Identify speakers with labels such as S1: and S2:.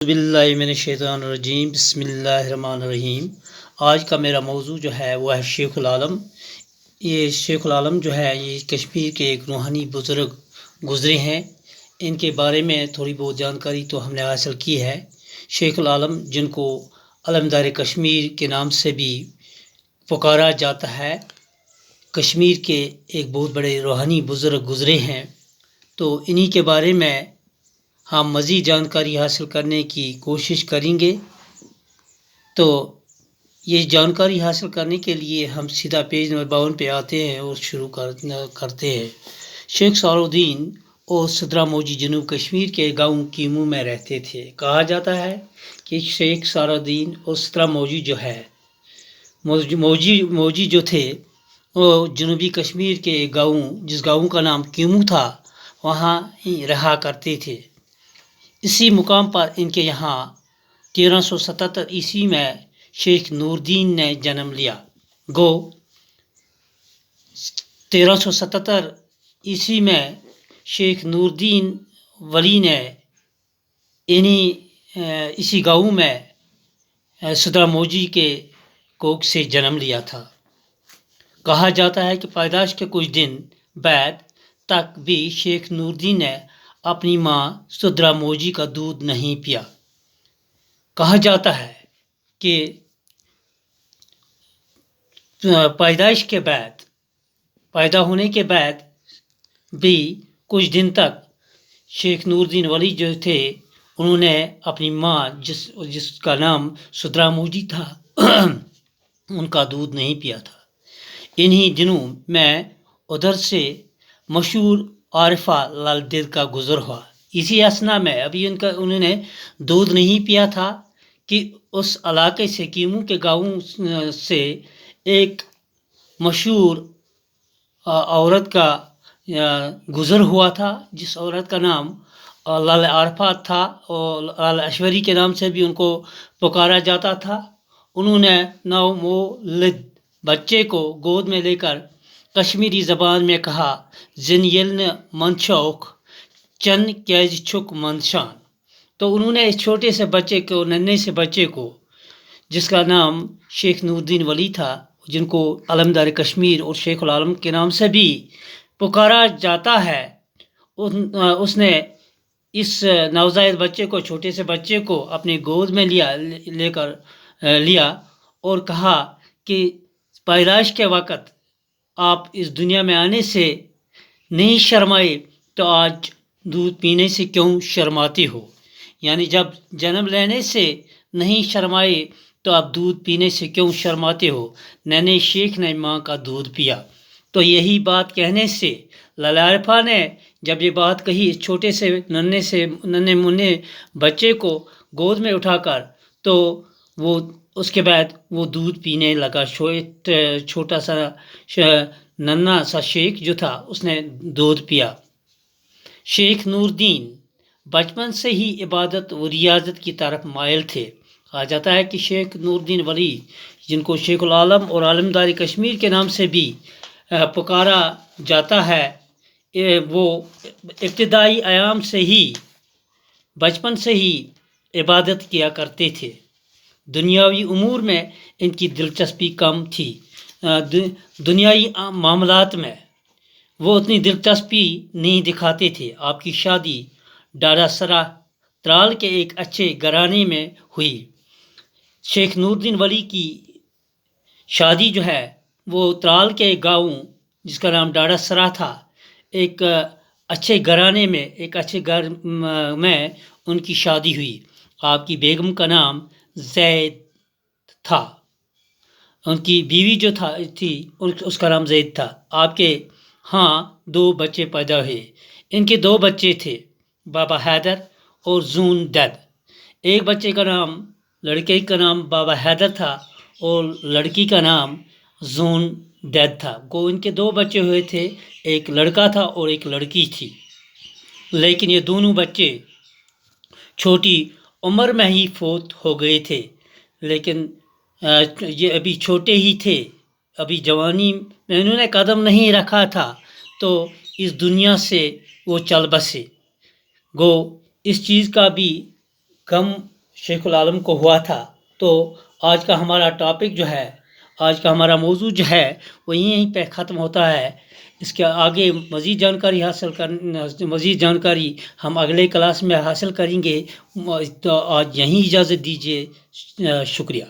S1: باللہ من الشیطان الرجیم، بسم اللہ الرحمن الرحیم۔ آج کا میرا موضوع جو ہے وہ ہے شیخ العالم۔ یہ شیخ العالم جو ہے یہ کشمیر کے ایک روحانی بزرگ گزرے ہیں۔ ان کے بارے میں تھوڑی بہت جانکاری تو ہم نے حاصل کی ہے۔ شیخ العالم جن کو علمدار کشمیر کے نام سے بھی پکارا جاتا ہے، کشمیر کے ایک بہت بڑے روحانی بزرگ گزرے ہیں، تو انہی کے بارے میں ہم مزید جانکاری حاصل کرنے کی کوشش کریں گے۔ تو یہ جانکاری حاصل کرنے کے لیے ہم سیدھا پیج نمبر 52 پہ آتے ہیں اور شروع کرتے ہیں۔ شیخ صالح الدین اور سدرا موجی جنوب کشمیر کے گاؤں کیمو میں رہتے تھے۔ کہا جاتا ہے کہ شیخ صالح الدین اور سدرا موجی جو ہے موجی جو تھے وہ جنوبی کشمیر کے گاؤں، جس گاؤں کا نام کیمو تھا، وہاں ہی رہا کرتے تھے۔ اسی مقام پر ان کے یہاں 1377 عیسوی میں شیخ نور الدین نے جنم لیا۔ گو 1377 عیسوی میں شیخ نور الدین ولی نے اسی گاؤں میں سدرا موجی کے کوکھ سے جنم لیا تھا۔ کہا جاتا ہے کہ پیدائش کے کچھ دن بعد تک بھی شیخ نور الدین نے اپنی ماں سدرا موجی کا دودھ نہیں پیا۔ کہا جاتا ہے کہ پیدا ہونے کے بعد بھی کچھ دن تک شیخ نور الدین ولی جو تھے انہوں نے اپنی ماں جس کا نام سدرا موجی تھا ان کا دودھ نہیں پیا تھا۔ انہی دنوں میں ادھر سے مشہور عارفہ لال دید کا گزر ہوا۔ اسی اسنا میں ابھی انہوں نے دودھ نہیں پیا تھا کہ اس علاقے سے، کیمو کے گاؤں سے ایک مشہور عورت کا گزر ہوا تھا، جس عورت کا نام لال عارفہ تھا اور لال اشوری کے نام سے بھی ان کو پکارا جاتا تھا۔ انہوں نے نومولد بچے کو گود میں لے کر کشمیری زبان میں کہا، زن یلن منشوک چن کیج چھک منشان۔ تو انہوں نے اس چھوٹے سے بچے کو، ننھے سے بچے کو، جس کا نام شیخ نور الدین ولی تھا، جن کو علمدار کشمیر اور شیخ العالم کے نام سے بھی پکارا جاتا ہے، اس نے اس نوزائیدہ بچے کو، چھوٹے سے بچے کو اپنے گود میں لیا اور کہا کہ پیدائش کے وقت آپ اس دنیا میں آنے سے نہیں شرمائے تو آج دودھ پینے سے کیوں شرماتے ہو؟ یعنی جب جنم لینے سے نہیں شرمائے تو آپ دودھ پینے سے کیوں شرماتے ہو؟ ننھے شیخ نے ماں کا دودھ پیا۔ تو یہی بات کہنے سے لالا عارفہ نے جب یہ بات کہی، اس چھوٹے سے ننھے منھے بچے کو گود میں اٹھا کر، تو اس کے بعد وہ دودھ پینے لگا۔ چھوٹا سا ننھا سا شیخ جو تھا اس نے دودھ پیا۔ شیخ نور الدین بچپن سے ہی عبادت و ریاضت کی طرف مائل تھے۔ کہا جاتا ہے کہ شیخ نور الدین ولی، جن کو شیخ العالم اور علمدار کشمیر کے نام سے بھی پکارا جاتا ہے، وہ ابتدائی ایام سے ہی، بچپن سے ہی عبادت کیا کرتے تھے۔ دنیاوی امور میں ان کی دلچسپی کم تھی۔ دنیائی معاملات میں وہ اتنی دلچسپی نہیں دکھاتے تھے۔ آپ کی شادی ڈاڈا سرا ترال کے ایک اچھے گھرانے میں ہوئی۔ شیخ نور الدین ولی کی شادی جو ہے وہ ترال کے گاؤں، جس کا نام ڈاڈا سرا تھا، ایک اچھے گھرانے میں، ایک اچھے گھر میں ان کی شادی ہوئی۔ آپ کی بیگم کا نام زید تھا۔ ان کی بیوی جو تھی اس کا نام زید تھا۔ آپ کے ہاں 2 بچے پیدا ہوئے۔ ان کے 2 بچے تھے، بابا حیدر اور زون دید۔ ایک بچے کا نام، لڑکے کا نام بابا حیدر تھا اور لڑکی کا نام زون دید تھا۔ ان کے 2 بچے ہوئے تھے، ایک لڑکا تھا اور ایک لڑکی تھی۔ لیکن یہ دونوں بچے چھوٹی عمر میں ہی فوت ہو گئے تھے۔ لیکن یہ ابھی چھوٹے ہی تھے، ابھی جوانی میں انہوں نے قدم نہیں رکھا تھا، تو اس دنیا سے وہ چل بسے۔ اس چیز کا بھی غم شیخ العالم کو ہوا تھا۔ تو آج کا ہمارا ٹاپک جو ہے، آج کا ہمارا موضوع جو ہے وہ یہیں پہ ختم ہوتا ہے۔ اس کے آگے مزید جانکاری ہم اگلے کلاس میں حاصل کریں گے۔ تو آج یہیں اجازت دیجیے، شکریہ۔